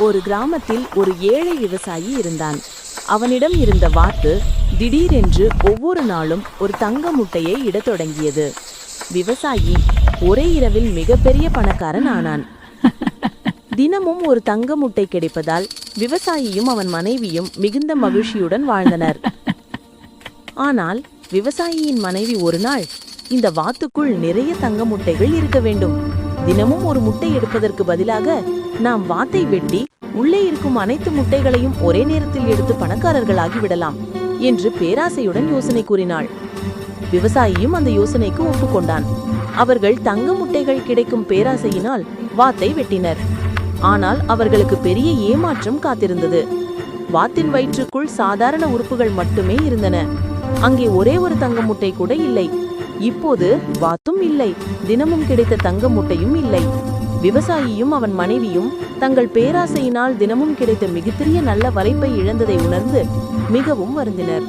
ஒரு கிராமத்தில் ஒரு ஏழை விவசாயி இருந்தான். அவனிடம் இருந்த வாத்து திடீரென்று ஒவ்வொரு நாளும் ஒரு தங்க முட்டையை இடத் தொடங்கியது. விவசாயி ஒரே இரவில் மிகப்பெரிய பணக்காரன் ஆனான். தினமும் ஒரு தங்க முட்டை கிடைப்பதால் விவசாயியும் அவன் மனைவியும் மிகுந்த மகிழ்ச்சியுடன் வாழ்ந்தனர். ஆனால் விவசாயியின் மனைவி ஒரு நாள், இந்த வாத்துக்குள் நிறைய தங்க முட்டைகள் இருக்க வேண்டும். தினமும் ஒரு முட்டை எடுப்பதற்கு பதிலாக நாம் வாத்தை வெட்டி உள்ளே இருக்கும் அனைத்து முட்டைகளையும் ஒரே நேரத்தில் எடுத்து பணக்காரர்களாகி விடலாம் என்று பேராசையுடன் யோசனை கூறினாள். விவசாயியும் அந்த யோசனைக்கு ஒப்புக்கொண்டான். அவர்கள் தங்க முட்டைகள் கிடைக்கும் பேராசையினால் வாத்தை வெட்டினர். ஆனால் அவர்களுக்கு பெரிய ஏமாற்றம் காத்திருந்தது. வாத்தின் வயிற்றுக்குள் சாதாரண உறுப்புகள் மட்டுமே இருந்தன. அங்கே ஒரே ஒரு தங்க முட்டை கூட இல்லை. இப்போது வாத்தும் இல்லை, தினமும் கிடைத்த தங்க முட்டையும் இல்லை. விவசாயியும் அவன் மனைவியும் தங்கள் பேராசையினால் தினமும் கிடைத்த மிகப்பெரிய நல்ல வாய்ப்பை இழந்ததை உணர்ந்து மிகவும் வருந்தினர்.